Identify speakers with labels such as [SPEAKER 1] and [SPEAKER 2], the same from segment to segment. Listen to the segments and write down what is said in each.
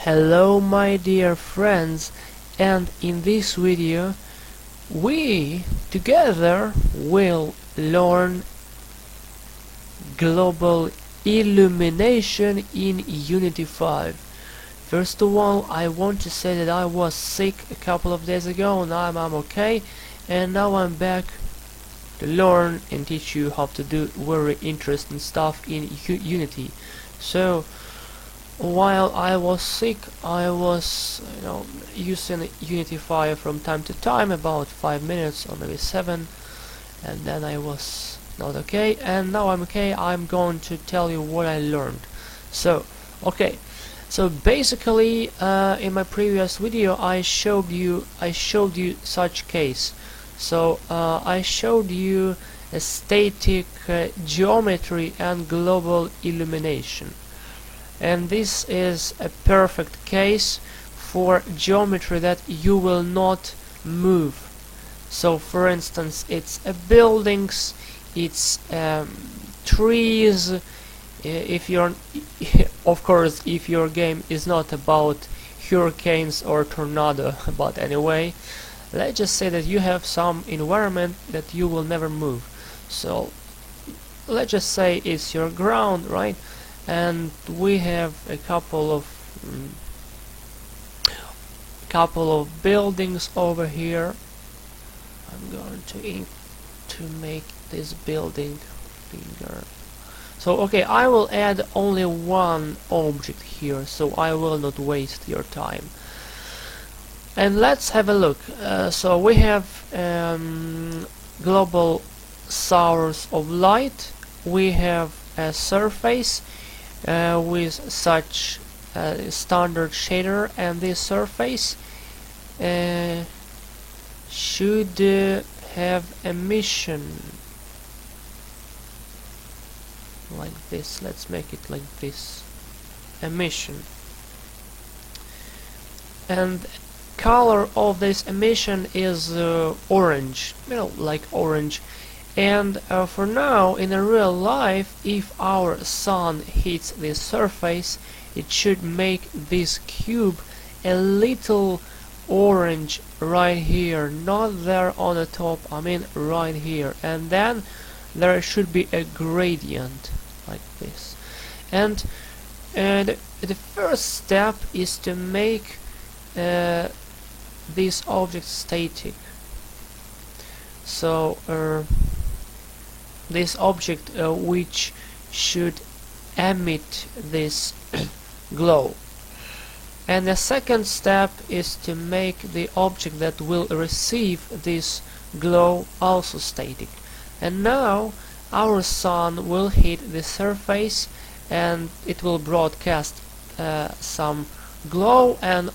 [SPEAKER 1] Hello my dear friends, and in this video we together will learn global illumination in Unity 5. First of all, I want to say that I was sick a couple of days ago. Now I'm okay, and now I'm back to learn and teach you how to do very interesting stuff in Unity. So while I was sick, I was using Unity 5 from time to time, about 5 minutes or maybe 7, and then I was not okay, and now I'm okay. I'm going to tell you what I learned. So basically in my previous video I showed you such case. So I showed you a static geometry and global illumination. And this is a perfect case for geometry that you will not move. So for instance, it's buildings, it's trees. If you're of course, if your game is not about hurricanes or tornado, but anyway, let's just say that you have some environment that you will never move. So let's just say it's your ground, right? And we have a couple of buildings over here. I'm going to make this building bigger. So okay, I will add only one object here, so I will not waste your time. And let's have a look. So we have global source of light. We have a surface with such standard shader, and this surface should have emission like this. Let's make it like this, emission, and color of this emission is orange, like orange. And for now, in a real life, if our sun hits this surface, it should make this cube a little orange right here, not there on the top, I mean right here. And then there should be a gradient like this. And the first step is to make this object static. So this object which should emit this glow. And the second step is to make the object that will receive this glow also static. And now our sun will hit the surface and it will broadcast some glow, and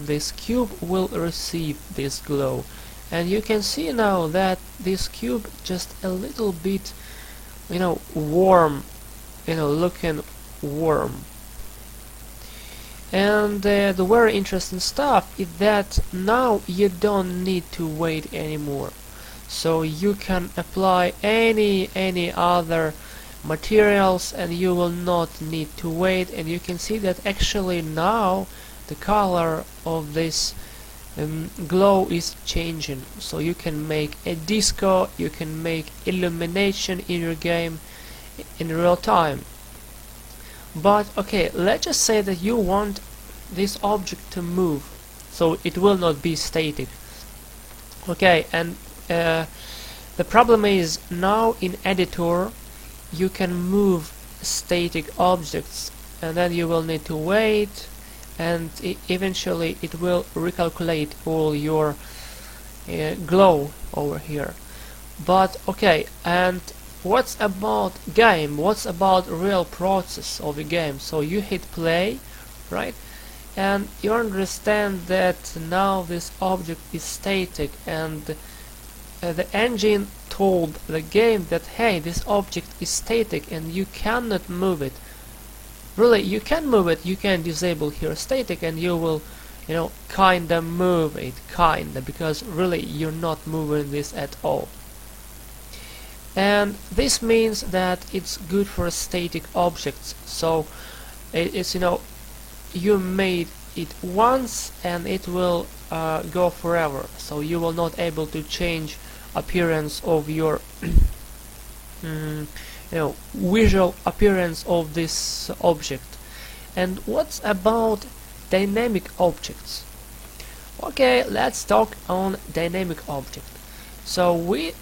[SPEAKER 1] this cube will receive this glow. And you can see now that this cube just a little bit warm, looking warm. And the very interesting stuff is that now you don't need to wait anymore. So you can apply any other materials and you will not need to wait. And you can see that actually now the color of this glow is changing. So you can make a disco, you can make illumination in your game in real time. But okay, let's just say that you want this object to move, so it will not be static. Okay, and the problem is now in editor you can move static objects, and then you will need to wait, and eventually it will recalculate all your glow over here. But okay, and what's about game? What's about real process of the game? So you hit play, right? And you understand that now this object is static, and the engine told the game that hey, this object is static and you cannot move it. Really, you can move it. You can disable here static and you will kinda move it, because really you're not moving this at all. And this means that it's good for static objects. So it's you made it once and it will go forever, so you will not able to change appearance of your visual appearance of this object. And what's about dynamic objects? Okay, let's talk on dynamic object. So we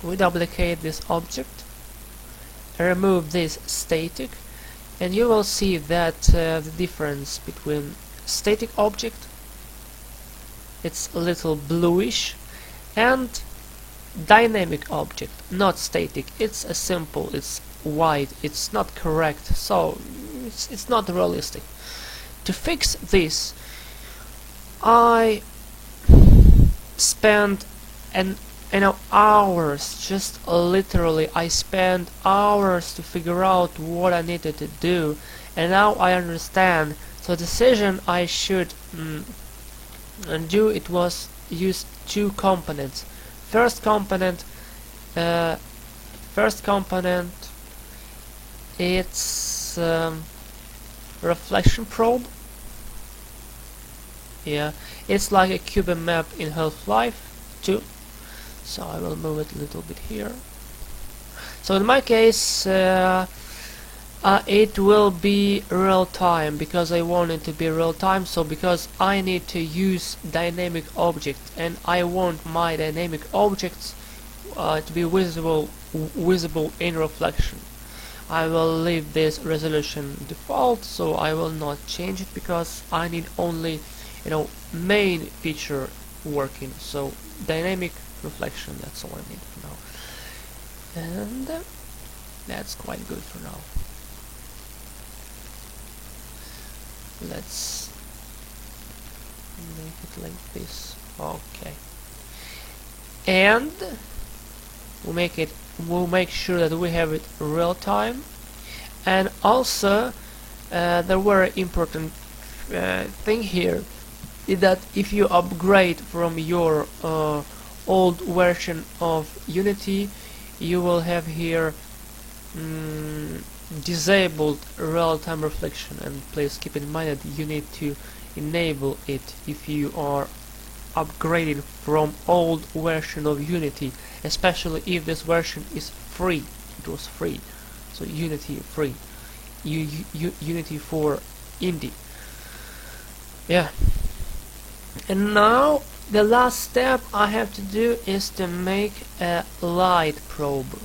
[SPEAKER 1] duplicate this object, remove this static, and you will see that the difference between static object, it's a little bluish, and dynamic object, not static, it's a simple, it's white, it's not correct, so it's not realistic. To fix this, I spent hours, just literally I spent hours to figure out what I needed to do, and now I understand. So the decision I should do, it was use two components. First component, it's reflection probe. Yeah, it's like a cube map in Half-Life 2. So I will move it a little bit here. So in my case, it will be real time, because I want it to be real time. So because I need to use dynamic object, and I want my dynamic objects to be visible in reflection, I will leave this resolution default, so I will not change it, because I need only main feature working. So dynamic reflection, that's all I need for now, and that's quite good for now. Let's make it like this. Okay, and we'll make sure that we have it real time. And also the very important thing here is that if you upgrade from your old version of Unity, you will have here disabled real-time reflection, and please keep in mind that you need to enable it if you are upgrading from old version of Unity, especially if this version is free. It was free, so Unity free, Unity for Indie. Yeah. And now the last step I have to do is to make a light probe.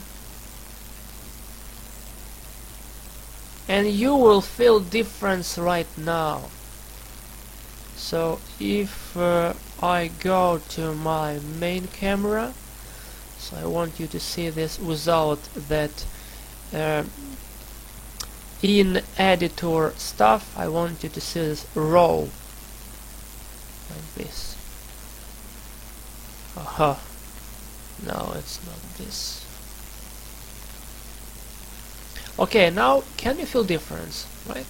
[SPEAKER 1] And you will feel difference right now. So if I go to my main camera, so I want you to see this without that in editor stuff. I want you to see this raw, like this. Aha. No, it's not this. Okay, now can you feel difference, right?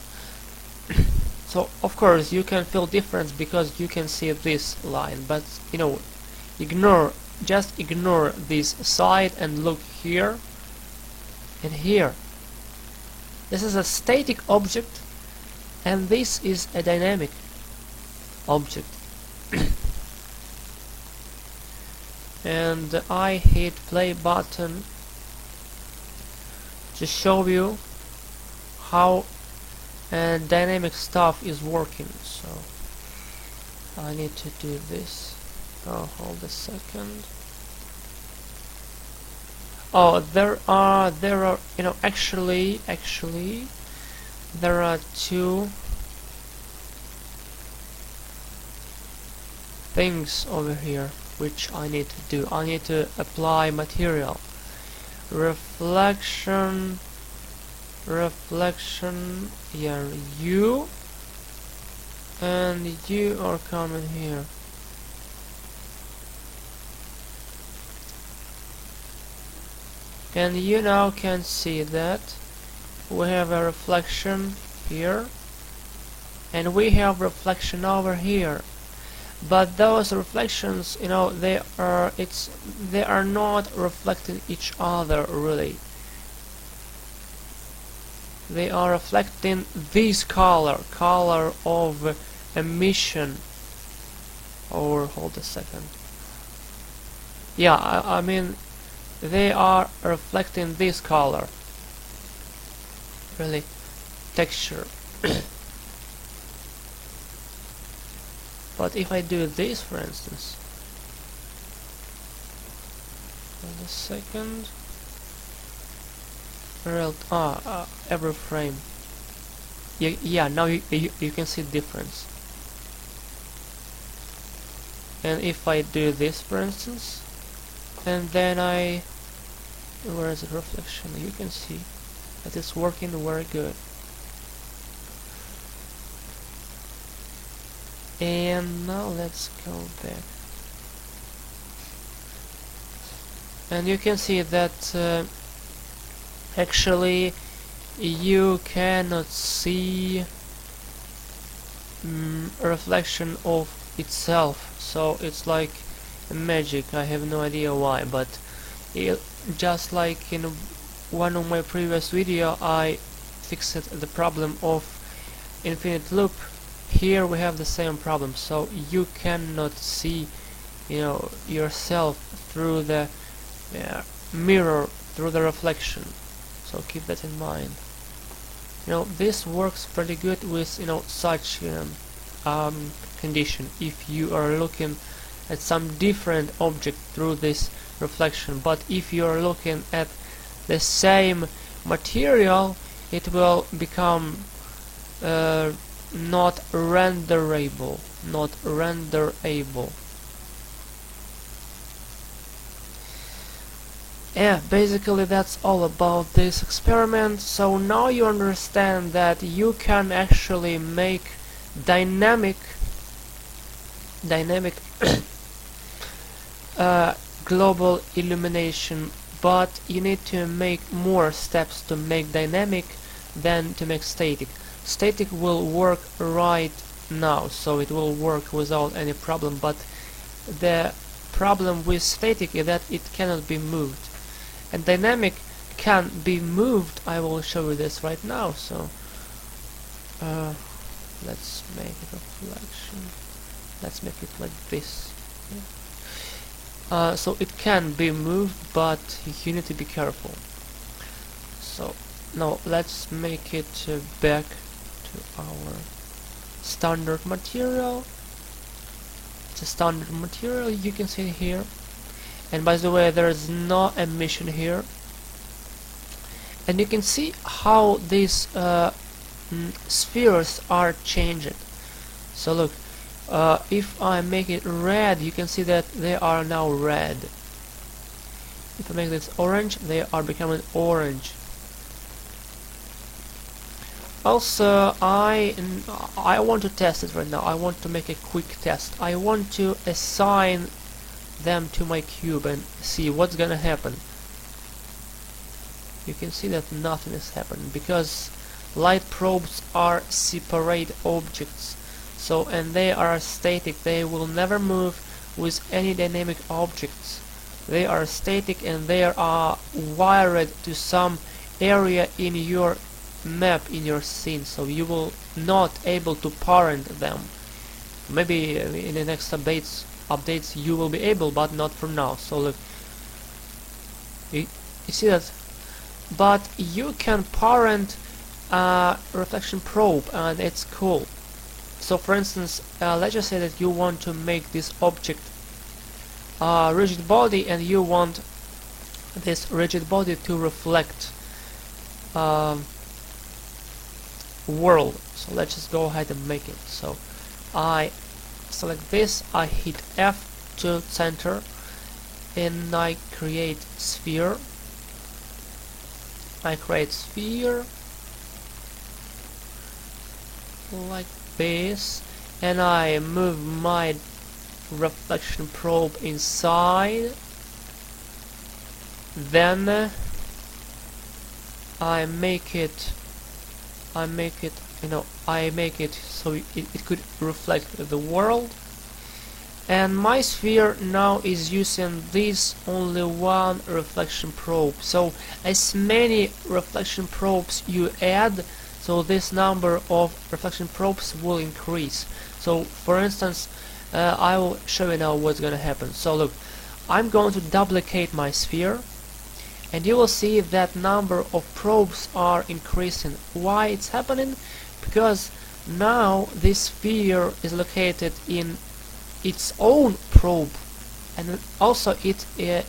[SPEAKER 1] So of course you can feel difference because you can see this line, but just ignore this side and look here and here. This is a static object and this is a dynamic object. And I hit play button to show you how dynamic stuff is working. So I need to do this. Oh, hold a second. Oh, there are actually there are two things over here which I need to do. I need to apply material. Reflection, here, you, and you are coming here. And you now can see that we have a reflection here and we have reflection over here, but those reflections, they are not reflecting each other really. they are reflecting this color of emission. Or hold a second. Yeah, I mean they are reflecting this color. Really, texture. But if I do this, for instance, hold a second. Every frame. Yeah, now you can see the difference. And if I do this, for instance, and then where is the reflection? You can see that it's working very good. And now let's go back. And you can see that actually you cannot see a reflection of itself, so it's like magic. I have no idea why, but just like in one of my previous video I fixed the problem of infinite loop, here we have the same problem, so you cannot see, you know, yourself through the mirror, through the reflection. So keep that in mind. You know, this works pretty good with, you know, such condition, if you are looking at some different object through this reflection. But if you are looking at the same material, it will become not renderable. Yeah, basically that's all about this experiment. So now you understand that you can actually make dynamic global illumination, but you need to make more steps to make dynamic than to make static. Static will work right now, so it will work without any problem, but the problem with static is that it cannot be moved. And dynamic can be moved. I will show you this right now. So let's make it a reflection. Let's make it like this. So it can be moved, but you need to be careful. So now let's make it back to our standard material. It's a standard material, you can see here. And by the way, there is no emission here. And you can see how these spheres are changing. So look, if I make it red, you can see that they are now red. If I make this orange, they are becoming orange. Also, I want to test it right now. I want to make a quick test. I want to assign them to my cube and see what's gonna happen. You can see that nothing is happening because light probes are separate objects. So, and they are static. They will never move with any dynamic objects. They are static and they are wired to some area in your map, in your scene, so you will not able to parent them. Maybe in the next updates you will be able, but not for now. So look, you see that, but you can parent a reflection probe and it's cool. So for instance, let's just say that you want to make this object rigid body, and you want this rigid body to reflect world. So let's just go ahead and make it. So I select this, I hit F to center, and I create sphere. I create sphere like this, and I move my reflection probe inside. Then I make it so it could reflect the world. and my sphere now is using this only one reflection probe. So as many reflection probes you add, so this number of reflection probes will increase. So for instance, I will show you now what's gonna happen. So look, I'm going to duplicate my sphere, and you will see that number of probes are increasing. Why it's happening? Because now this sphere is located in its own probe, and also it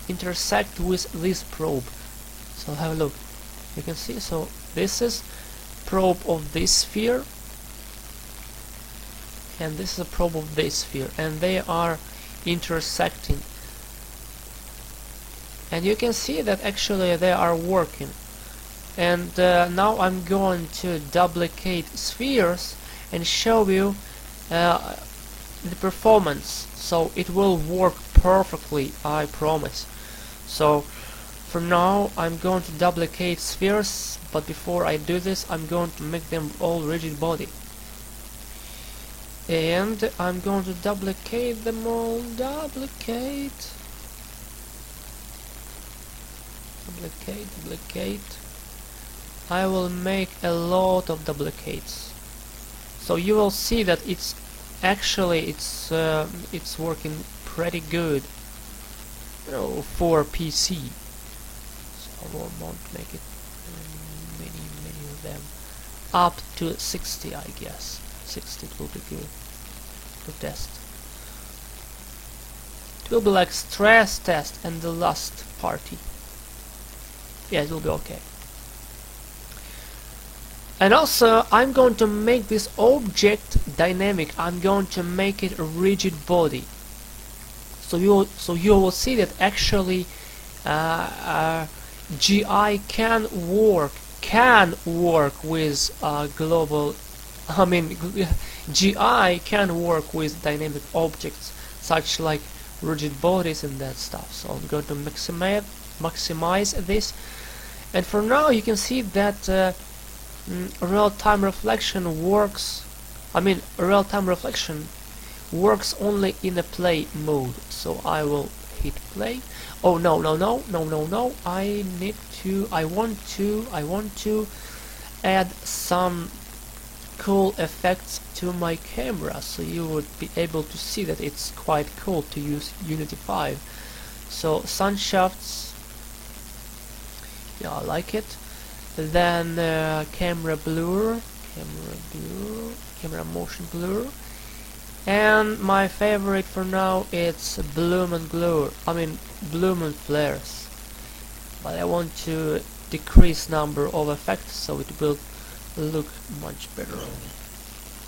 [SPEAKER 1] intersects with this probe. So have a look. You can see, so this is probe of this sphere, and this is a probe of this sphere, and they are intersecting. And you can see that actually they are working. And now I'm going to duplicate spheres and show you the performance. So it will work perfectly, I promise. So for now I'm going to duplicate spheres, but before I do this I'm going to make them all rigid body. And I'm going to duplicate them all. Duplicate. I will make a lot of duplicates, so you will see that it's actually it's working pretty good, you know, for PC. So I won't make it many of them, up to 60, I guess. 60 it will be good to test. It will be like stress test and the last party. Yeah, it will be okay. And also I'm going to make this object dynamic. I'm going to make it a rigid body. So you will see that actually GI can work with global. I mean, GI can work with dynamic objects such like rigid bodies and that stuff. So I'm going to maximize this. And for now you can see that real-time reflection works. I mean, real-time reflection works only in a play mode. So I will hit play. Oh no! I want to add some cool effects to my camera, so you would be able to see that it's quite cool to use Unity 5. So sun shafts, yeah, I like it. Then camera motion blur, and my favorite for now it's bloom and glare. I mean bloom and flares, but I want to decrease number of effects so it will look much better.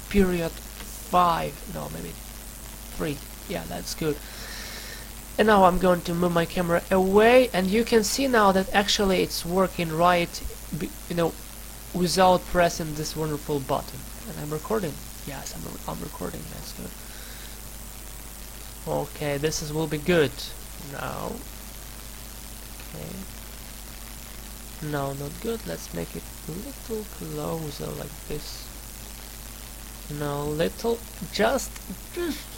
[SPEAKER 1] Period 5, no, maybe 3. Yeah, that's good. And now I'm going to move my camera away, and you can see now that actually it's working right, you know, without pressing this wonderful button. And I'm recording. Yes, I'm recording. That's good. Okay, this will be good. Now, okay. No, not good. Let's make it a little closer, like this. No, little, just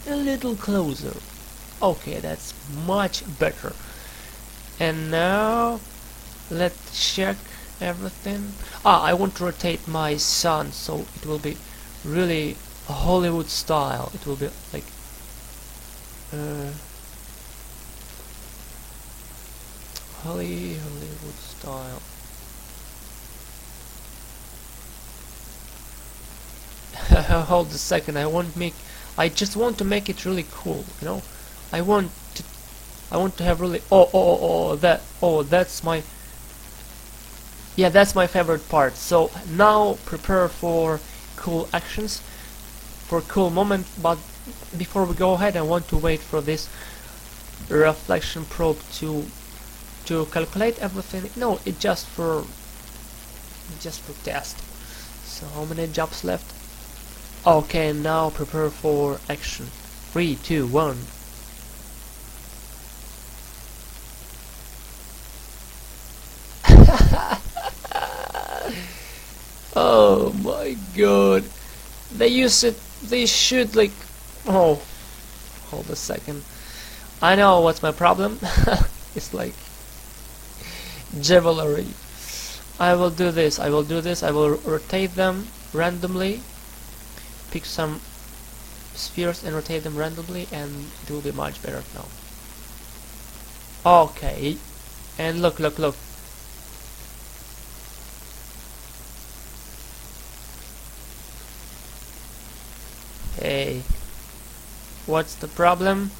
[SPEAKER 1] a little closer. Okay, that's much better. And now let's check everything. I want to rotate my sun so it will be really Hollywood style. It will be like Hollywood style. Hold a second. I just want to make it really cool, you know. I want to have really that's my that's my favorite part. So now prepare for cool actions, for cool moment, but before we go ahead I want to wait for this reflection probe to calculate everything. No, it's just for test. So how many jobs left? Okay, now prepare for action. 3, 2, 1. Oh my god. They shoot like, oh, Hold a second. I know what's my problem. It's like Jewelry. I will do this, I will do this, I will rotate them randomly, pick some spheres and rotate them randomly, and it will be much better now. Okay, and look. Hey, what's the problem?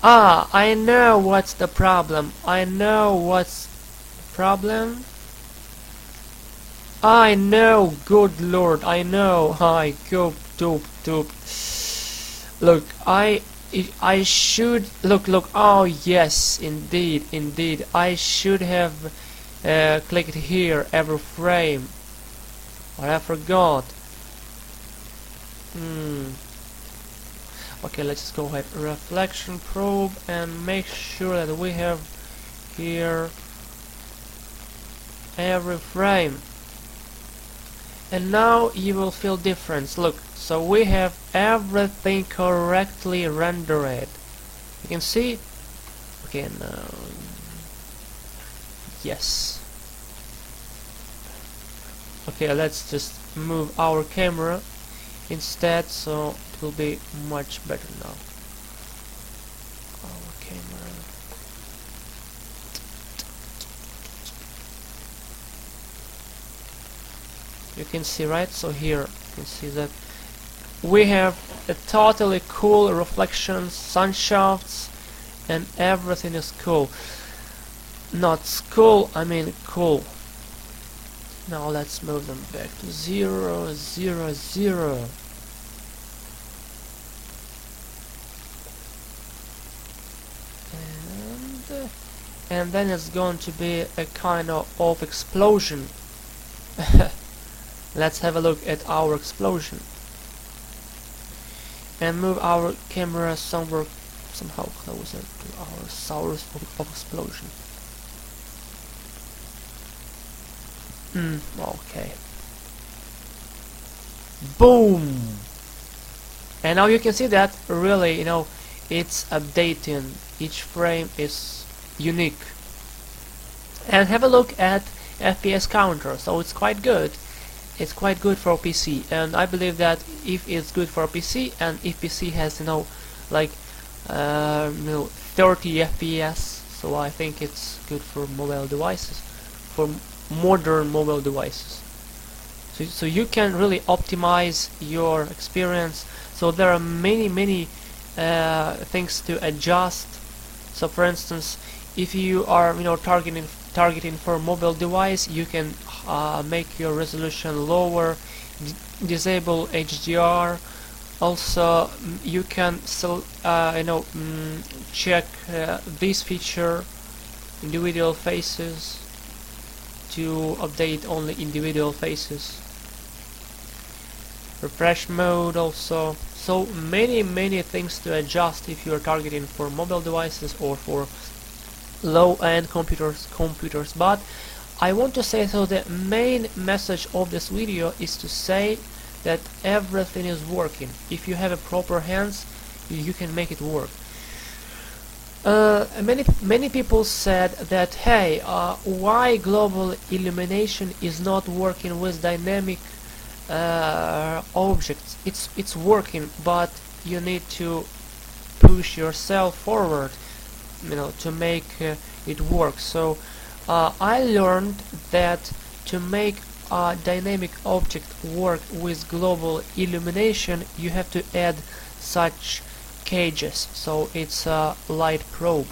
[SPEAKER 1] Ah, I know what's the problem. I know what's the problem. I know, good lord, I know. Hi, go, doop. Look, I should look. Oh yes, indeed. I should have clicked here every frame, but I forgot. Okay, let's just go ahead. Reflection probe and make sure that we have here every frame. And now you will feel difference. Look, so we have everything correctly rendered. You can see. Okay, now yes. Okay, let's just move our camera instead, so it will be much better now. Our camera. You can see, right? So here you can see that we have a totally cool reflections, sunshafts, and everything is cool. Not cool, I mean cool. Now let's move them back to 0, 0, 0. And then it's going to be a kind of explosion. Let's have a look at our explosion. And move our camera somehow closer to our source of explosion. Okay. Boom! And now you can see that really, you know, it's updating. Each frame is unique. And have a look at FPS counter. So it's quite good. It's quite good for PC, and I believe that if it's good for PC, and if PC has, you know, like 30 FPS, so I think it's good for mobile devices, for modern mobile devices. So you can really optimize your experience. So there are many things to adjust. So for instance, if you are, you know, targeting for a mobile device, you can make your resolution lower, disable HDR. Also, you can check this feature, individual faces, to update only individual faces. Refresh mode also. So many things to adjust if you are targeting for mobile devices or for low-end computers. But I want to say, so the main message of this video is to say that everything is working. If you have a proper hands, you can make it work. Many people said that, hey, why global illumination is not working with dynamic objects? It's working, but you need to push yourself forward, you know, to make it work. So I learned that to make a dynamic object work with global illumination, you have to add such cages. So it's a light probe.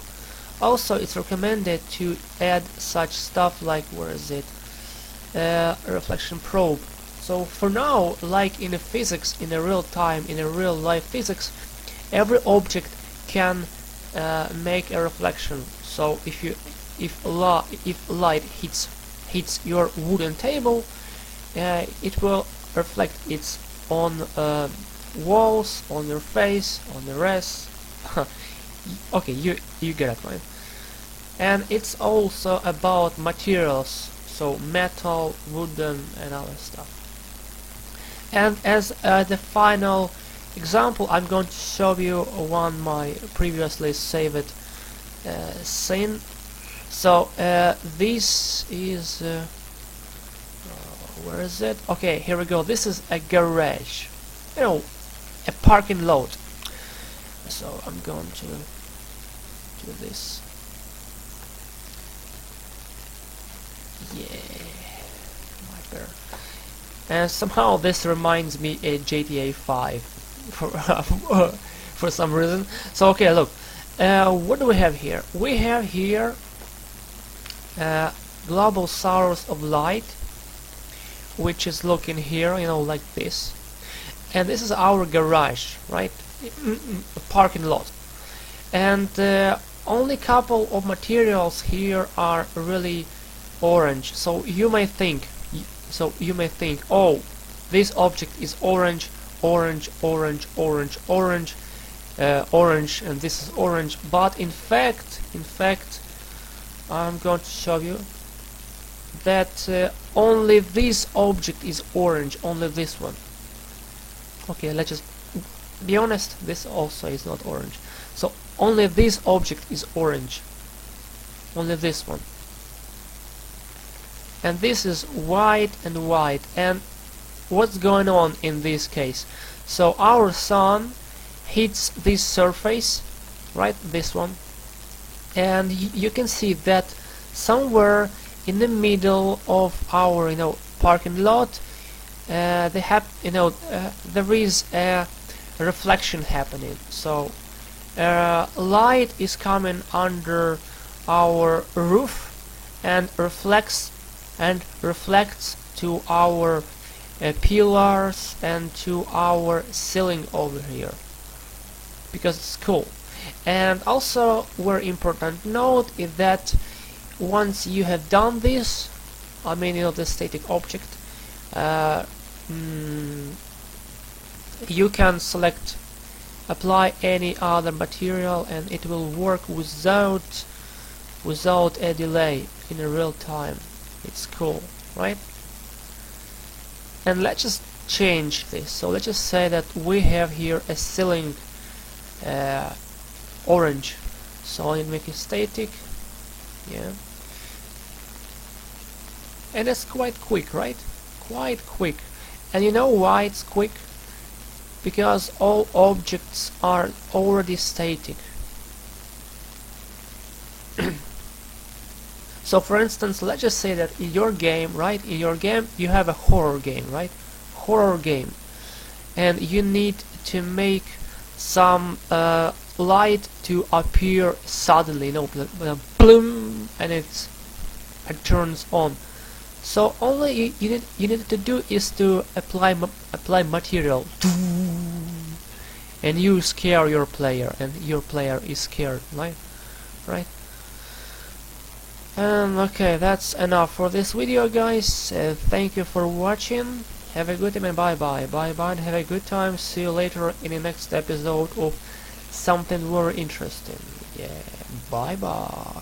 [SPEAKER 1] Also, it's recommended to add such stuff like, where is it, reflection probe. So for now, like in a physics, in a real time, in a real life physics, every object can make a reflection. So if light hits your wooden table, it will reflect its on walls, on your face, on the rest. Okay, you get it, man. And it's also about materials, so metal, wooden, and other stuff. And as the final example, I'm going to show you one my previously saved scene. So this is where is it? Okay, here we go. This is a garage, you know, a parking lot. So I'm going to do this. Yeah, my bear. And somehow this reminds me of GTA 5 for some reason. So okay, look, what do we have here? We have here global source of light, which is looking here, you know, like this. And this is our garage, right? A parking lot. And only couple of materials here are really orange. So you may think, oh, this object is orange, orange, orange, orange, orange, orange, and this is orange. But in fact, I'm going to show you that only this object is orange, only this one. Okay, let's just be honest, this also is not orange. So only this object is orange, only this one. And this is white and white. And what's going on in this case? So our sun hits this surface, right, this one, and you can see that somewhere in the middle of our, you know, parking lot, there is a reflection happening. So light is coming under our roof and reflects to our pillars and to our ceiling over here, because it's cool. And also, very important note is that once you have done this, I mean, you know, the static object, you can select apply any other material and it will work without a delay in a real time. It's cool, right? And let's just change this. So let's just say that we have here a ceiling orange. So I'll make it static. Yeah. And it's quite quick, right? Quite quick. And you know why it's quick? Because all objects are already static. So for instance, let's just say that in your game, right? In your game you have a horror game, right? Horror game. And you need to make some light to appear suddenly, you know, bloom, and it turns on. So only you need to do is to apply material, and you scare your player, and your player is scared, right? Okay, that's enough for this video, guys. Thank you for watching. Have a good time and bye bye. And have a good time. See you later in the next episode of something very interesting. Yeah, bye bye.